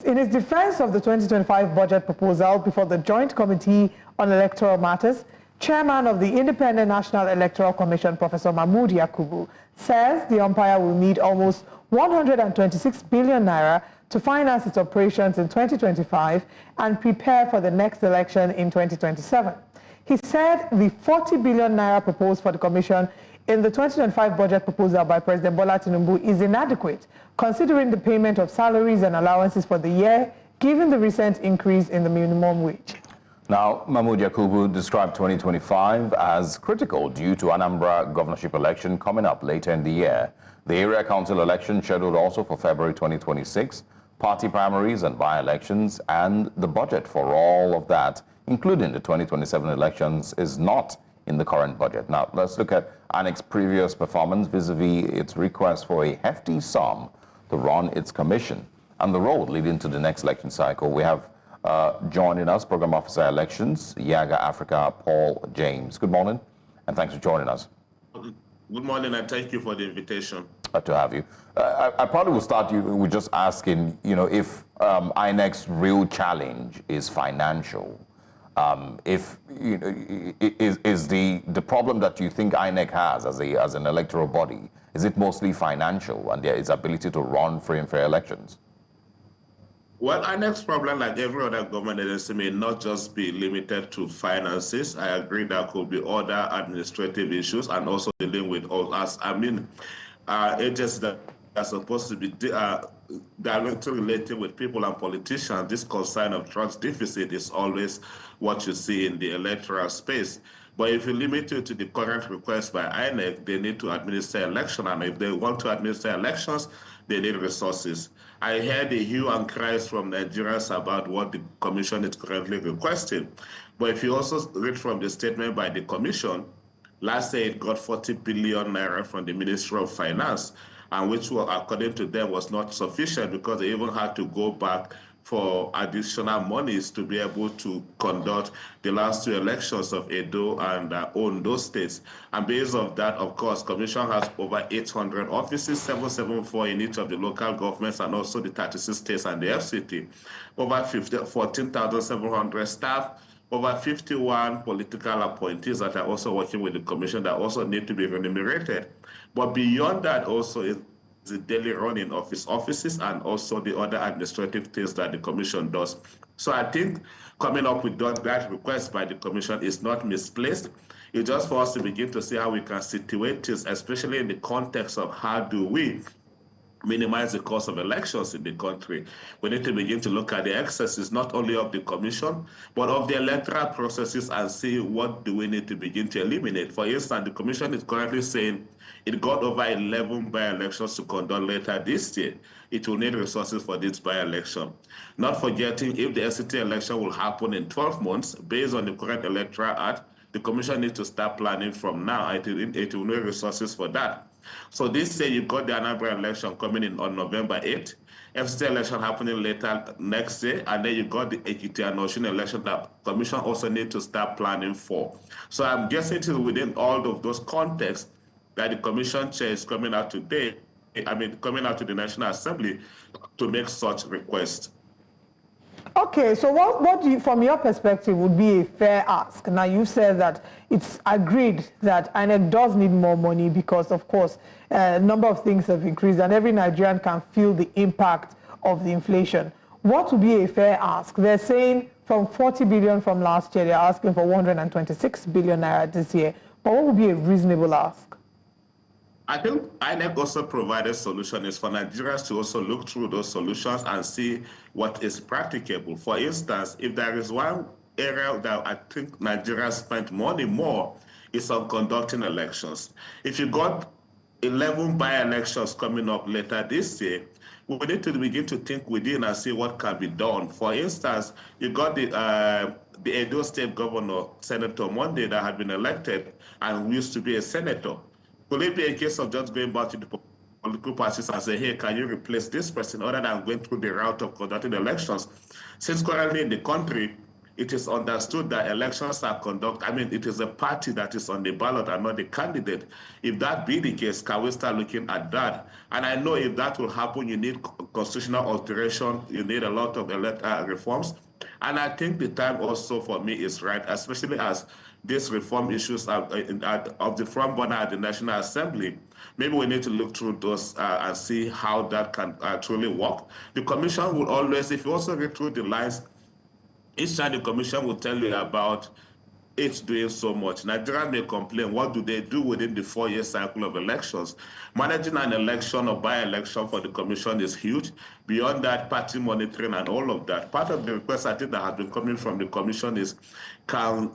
In his defense of the 2025 budget proposal before the Joint Committee on Electoral Matters, Chairman of the Independent National Electoral Commission, Prof Mahmood Yakubu, says the umpire will need almost 126 billion naira to finance its operations in 2025 and prepare for the next election in 2027. He said the 40 billion naira proposed for the commission in the 2025 budget proposal by President Bola Tinubu is inadequate, considering the payment of salaries and allowances for the year, given the recent increase in the minimum wage. Now, Mahmood Yakubu described 2025 as critical due to Anambra governorship election coming up later in the year. The area council election scheduled also for February 2026, party primaries and by-elections, and the budget for all of that, including the 2027 elections, is not in the current budget. Now, let's look at INEC's previous performance vis-a-vis its request for a hefty sum to run its commission and the road leading to the next election cycle. We have joining us, Program Officer Elections, Yiaga Africa, Paul James. Good morning, and thanks for joining us. Good morning, and thank you for the invitation. Glad to have you. I probably will start you with just asking, if INEC's real challenge is financial. Is the problem that you think INEC has as an electoral body, is it mostly financial and its ability to run free and fair elections? Well, INEC's problem, like every other government agency, may not just be limited to finances. I agree that could be other administrative issues and also dealing with all us. Agencies that are supposed to be directly related with people and politicians. This concern of trust deficit is always what you see in the electoral space. But if you limit it to the current request by INEC, they need to administer elections, and if they want to administer elections, they need resources. I heard the hue and cries from Nigerians about what the commission is currently requesting. But if you also read from the statement by the commission, last year it got 40 billion naira from the Ministry of Finance, and which, according to them, was not sufficient because they even had to go back for additional monies to be able to conduct the last two elections of Edo and Ondo states. And based on that, of course, Commission has over 800 offices, 774 in each of the local governments and also the 36 states and the FCT, over 14,700 staff, over 51 political appointees that are also working with the Commission that also need to be remunerated. But beyond that also is the daily running of its offices and also the other administrative things that the Commission does. So I think coming up with that request by the Commission is not misplaced. It's just for us to begin to see how we can situate this, especially in the context of how do we minimize the cost of elections in the country. We need to begin to look at the excesses, not only of the Commission, but of the electoral processes and see what do we need to begin to eliminate. For instance, the Commission is currently saying it got over 11 by-elections to conduct later this year. It will need resources for this by-election. Not forgetting, if the FCT election will happen in 12 months, based on the current Electoral Act, the Commission needs to start planning from now. It will need resources for that. So this year, you've got the Anambra election coming in on November 8th, FCT election happening later next year, and then you got the Ekiti and Osun election that Commission also need to start planning for. So I'm guessing it is within all of those contexts that the Commission chair is coming out today, coming out to the National Assembly to make such requests. Okay, so what do you, from your perspective, would be a fair ask? Now, you said that it's agreed that INEC does need more money because, of course, a number of things have increased and every Nigerian can feel the impact of the inflation. What would be a fair ask? They're saying from 40 billion from last year, they're asking for 126 billion naira this year. But what would be a reasonable ask? I think INEC also provided solutions for Nigerians to also look through those solutions and see what is practicable. For instance, if there is one area that I think Nigeria spent money more, it's on conducting elections. If you got 11 by-elections coming up later this year, we need to begin to think within and see what can be done. For instance, you got the Edo State Governor, Senator Monday, that had been elected and used to be a senator. Could it be a case of just going back to the political parties and say, hey, can you replace this person, other than going through the route of conducting elections? Since currently in the country, it is understood that elections are conducted. I mean, it is a party that is on the ballot and not the candidate. If that be the case, can we start looking at that? And I know if that will happen, you need constitutional alteration, you need a lot of reforms. And I think the time also for me is right, especially as these reform issues of the front burner at the National Assembly. Maybe we need to look through those and see how that can truly work. The Commission will always, if you also read through the lines, each time the Commission will tell you about it's doing so much. Nigerians may complain, what do they do within the 4-year cycle of elections? Managing an election or by-election for the Commission is huge. Beyond that, party monitoring and all of that. Part of the request I think that has been coming from the Commission is, can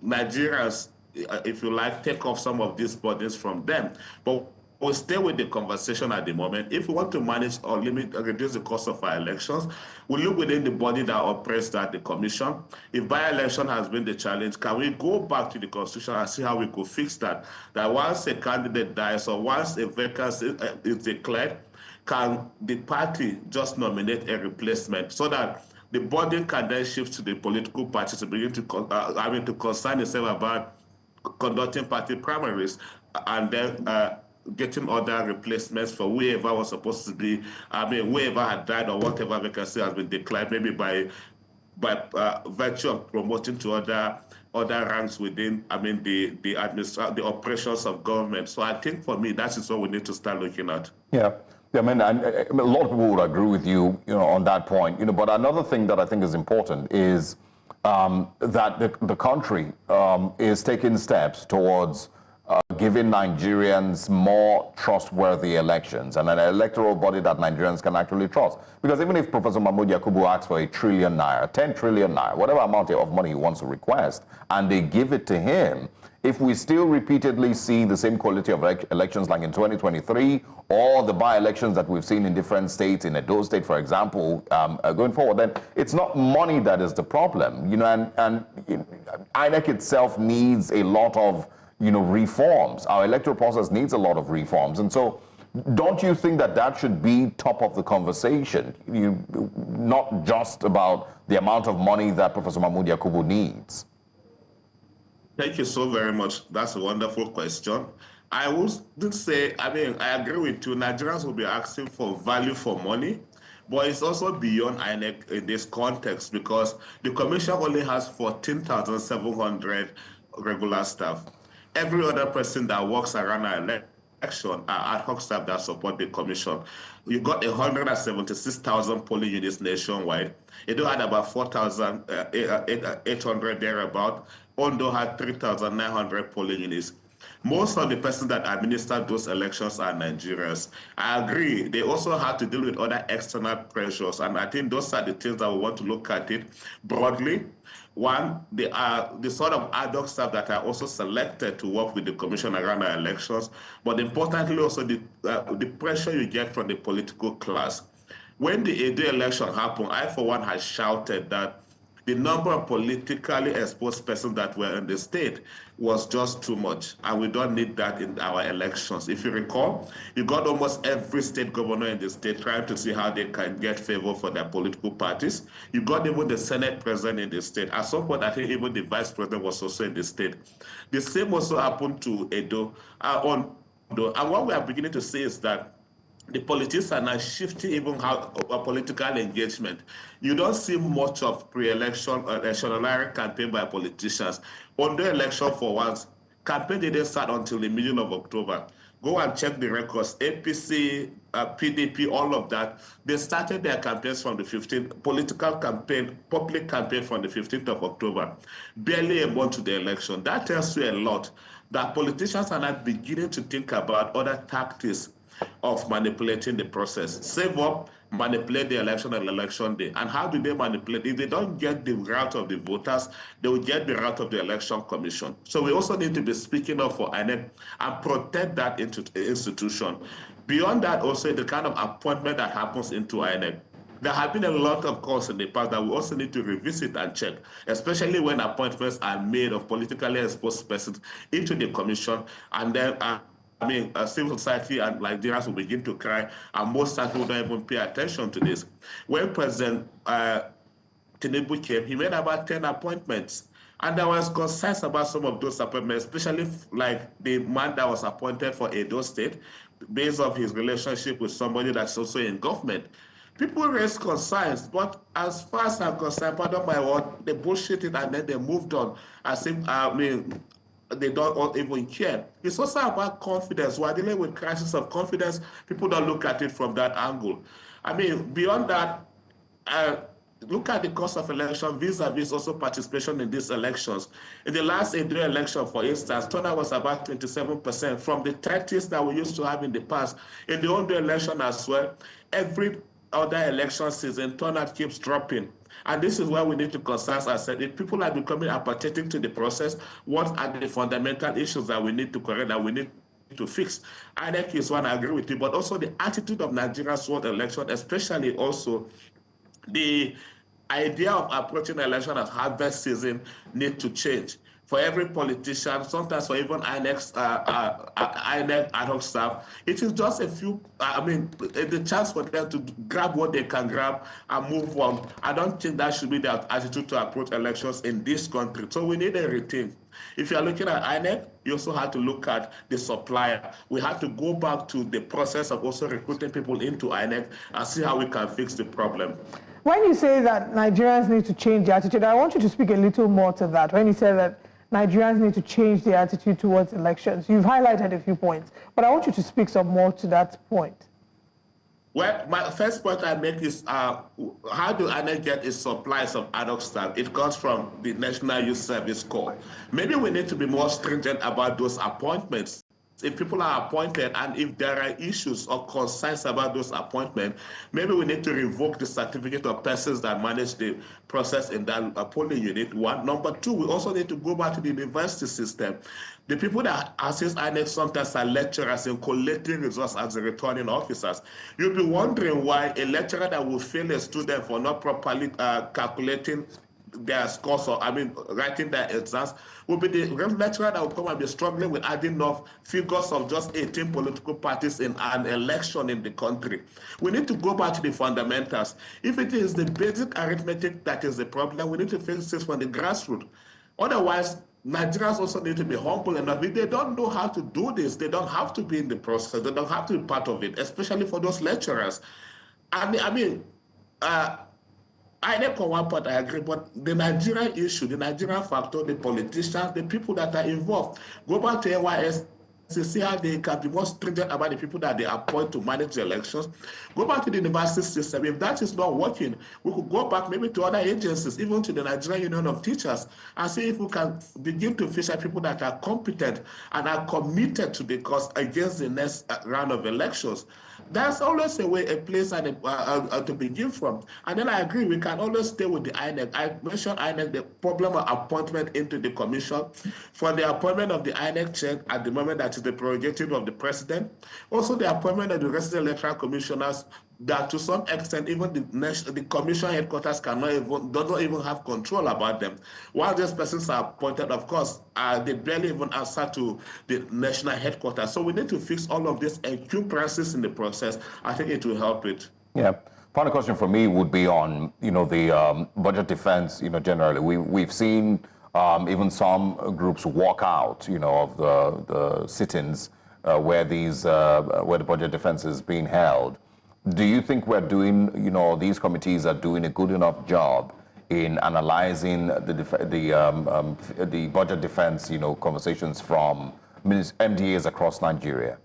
Nigerians, if you like, take off some of these burdens from them? But we'll stay with the conversation at the moment. If we want to manage or limit or reduce the cost of our elections, we look within the body that operates that, the Commission. If by-election has been the challenge, can we go back to the Constitution and see how we could fix that? That once a candidate dies or once a vacancy is declared, can the party just nominate a replacement so that the body can then shift to the political parties to begin to, to concern itself about conducting party primaries and then getting other replacements for whoever was supposed to be, whoever had died or whatever vacancy has been declared, maybe by virtue of promoting to other ranks within, the operations of government. So I think for me, that is what we need to start looking at. Yeah. I mean, a lot of people would agree with you, on that point. But another thing that I think is important is that the country is taking steps towards giving Nigerians more trustworthy elections and an electoral body that Nigerians can actually trust. Because even if Professor Mahmood Yakubu asks for ₦1 trillion, 10 trillion naira, whatever amount of money he wants to request, and they give it to him, if we still repeatedly see the same quality of elections like in 2023 or the by-elections that we've seen in different states, in Edo State, for example, going forward, then it's not money that is the problem. And INEC itself needs a lot of reforms. Our electoral process needs a lot of reforms. And so don't you think that should be top of the conversation? Not just about the amount of money that Professor Mahmood Yakubu needs. Thank you so very much. That's a wonderful question. I would say, I agree with you. Nigerians will be asking for value for money, but it's also beyond INEC in this context because the Commission only has 14,700 regular staff. Every other person that works around our election are ad hoc staff that support the Commission. You got 176,000 polling units nationwide. Edo had about 4,800 thereabout. Ondo had 3,900 polling units. Most of the persons that administer those elections are Nigerians. I agree. They also have to deal with other external pressures, and I think those are the things that we want to look at it broadly. One, the sort of ad hoc staff that are also selected to work with the Commission around our elections, but importantly also the pressure you get from the political class. When the Edo election happened, I for one had shouted that the number of politically exposed persons that were in the state was just too much, and we don't need that in our elections. If you recall, you got almost every state governor in the state trying to see how they can get favor for their political parties. You got even the Senate president in the state. At some point, I think even the vice president was also in the state. The same also happened to Edo. And what we are beginning to see is that the politics are now shifting even how political engagement. You don't see much of pre-election electionary campaign by politicians. On the election for once, campaign didn't start until the middle of October. Go and check the records. APC, PDP, all of that. They started their campaigns from the 15th, political campaign, public campaign from the 15th of October. Barely a month to the election. That tells you a lot, that politicians are not beginning to think about other tactics of manipulating the process. Save up, manipulate the election on election day. And how do they manipulate? If they don't get the route of the voters, they will get the route of the election commission. So we also need to be speaking up for INEC and protect that institution. Beyond that, also the kind of appointment that happens into INEC. There have been a lot of calls in the past that we also need to revisit and check, especially when appointments are made of politically exposed persons into the commission, and then civil society and Nigerians will begin to cry, and most people don't even pay attention to this. When President Tinubu came, he made about 10 appointments. And there was concerns about some of those appointments, especially like the man that was appointed for Edo State, based on his relationship with somebody that's also in government. People raised concerns, but as far as I'm concerned, pardon my word, they bullshitted and then they moved on as if, they don't even care. It's also about confidence. We're dealing with crisis of confidence. People don't look at it from that angle. I mean, beyond that, look at the cost of election vis-a-vis also participation in these elections. In the last Edo election, for instance, turnout was about 27% from the 30s that we used to have in the past. In the Ondo election as well, every other election season, turnout keeps dropping. And this is where we need to concern ourselves. If people are becoming apathetic to the process, what are the fundamental issues that we need to correct, that we need to fix? INEC is one, I agree with you, but also the attitude of Nigerians toward election, especially also the idea of approaching election as harvest season need to change. For every politician, sometimes for even INEC ad hoc staff, it is just a few, the chance for them to grab what they can grab and move on. I don't think that should be their attitude to approach elections in this country. So we need a rethink. If you're looking at INEC, you also have to look at the supplier. We have to go back to the process of also recruiting people into INEC and see how we can fix the problem. When you say that Nigerians need to change their attitude, I want you to speak a little more to that. When you say that Nigerians need to change their attitude towards elections, you've highlighted a few points, but I want you to speak some more to that point. Well, my first point I make is how do INEC get its supplies of ad hoc staff? It comes from the National Youth Service Corps. Maybe we need to be more stringent about those appointments. If people are appointed and if there are issues or concerns about those appointments, maybe we need to revoke the certificate of persons that manage the process in that polling unit, one. Number two, we also need to go back to the university system. The people that assist INEC sometimes are lecturers in collecting results as the returning officers. You'll be wondering why a lecturer that will fail a student for not properly calculating their scores, or writing their exams, will be the lecturer that will come and be struggling with adding enough figures of just 18 political parties in an election in the country. We need to go back to the fundamentals. If it is the basic arithmetic that is the problem, we need to fix this from the grassroots. Otherwise, Nigerians also need to be humble enough. If they don't know how to do this, they don't have to be in the process. They don't have to be part of it, especially for those lecturers. INEC on one part, I agree, but the Nigerian issue, the Nigerian factor, the politicians, the people that are involved, go back to NYS to see how they can be more stringent about the people that they appoint to manage the elections. Go back to the university system. If that is not working, we could go back maybe to other agencies, even to the Nigerian Union of Teachers, and see if we can begin to fish out people that are competent and are committed to the cause against the next round of elections. That's always a way, a place and to begin from. And then I agree, we can always stay with the INEC. I mentioned INEC, the problem of appointment into the commission. For the appointment of the INEC chair at the moment, that is the prerogative of the president. Also the appointment of the resident electoral commissioners, that to some extent even the commission headquarters doesn't even have control about them. While these persons are appointed, of course, they barely even answer to the national headquarters. So we need to fix all of this encumbrances in the process. I think it will help it. Yeah. Final question for me would be on, the budget defense, generally. We've seen even some groups walk out, of the sit-ins where the budget defense is being held. Do you think we're doing, these committees are doing a good enough job in analyzing the budget defense, conversations from MDAs across Nigeria?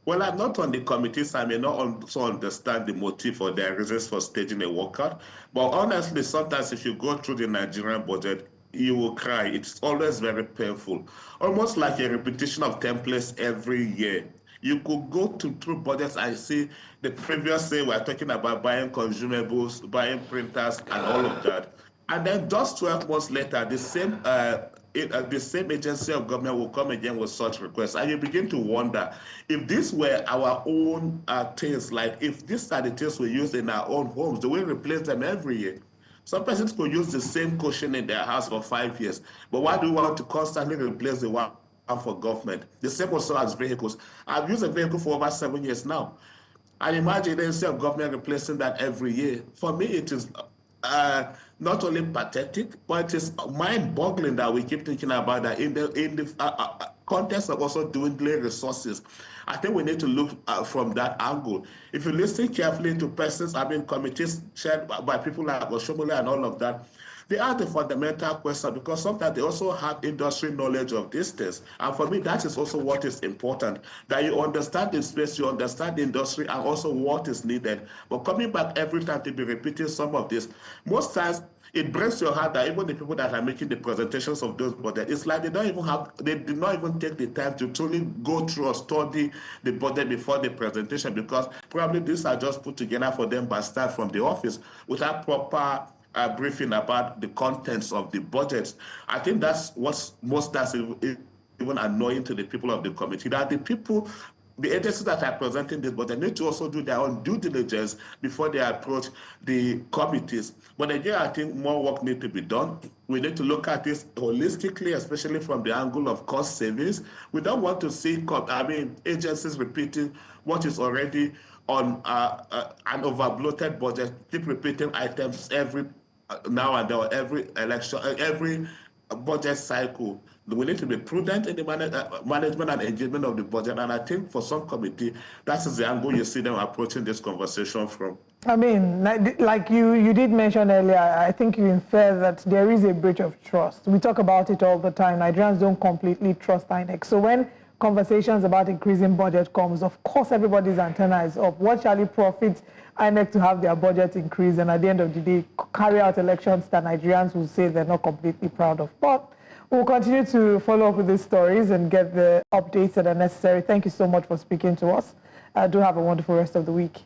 Well, I'm not on the committees. I may not also understand the motive or their reasons for staging a walkout. But honestly, sometimes if you go through the Nigerian budget, you will cry. It's always very painful, almost like a repetition of templates every year. You could go through budgets and see the previous year we're talking about buying consumables, buying printers, and all of that. And then just 12 months later, the same agency of government will come again with such requests. And you begin to wonder, if these were our own things, like if these are the things we use in our own homes, do we replace them every year? Some persons could use the same cushion in their house for 5 years, but why do we want to constantly replace the one for government? The same also as vehicles. I've used a vehicle for over 7 years now. And imagine the agency of government replacing that every year. For me, it is not only pathetic, but it is mind-boggling that we keep thinking about that in the context of also dwindling resources. I think we need to look from that angle. If you listen carefully to persons, committees chaired by people like Oshomole and all of that, they are the fundamental question, because sometimes they also have industry knowledge of these things. And for me, that is also what is important, that you understand the space, you understand the industry, and also what is needed. But coming back every time to be repeating some of this, most times it breaks your heart that even the people that are making the presentations of those budgets, it's like they did not even take the time to truly go through or study the budget before the presentation, because probably these are just put together for them by staff from the office without proper briefing about the contents of the budgets. I think that's what's that's even annoying to the people of the committee, that the agencies that are presenting this, but they need to also do their own due diligence before they approach the committees. But again, I think more work needs to be done. We need to look at this holistically, especially from the angle of cost savings. We don't want to see agencies repeating what is already on an over-bloated budget, keep repeating items every now and then, every election, every budget cycle. We need to be prudent in the management and engagement of the budget. And I think for some committee, that is the angle you see them approaching this conversation from. Like you did mention earlier, I think you infer that there is a breach of trust. We talk about it all the time. Nigerians don't completely trust INEC. So when conversations about increasing budget comes, of course everybody's antenna is up. What shall it profit INEC to have their budget increase and at the end of the day carry out elections that Nigerians will say they're not completely proud of? But we'll continue to follow up with these stories and get the updates that are necessary. Thank you so much for speaking to us. Do have a wonderful rest of the week.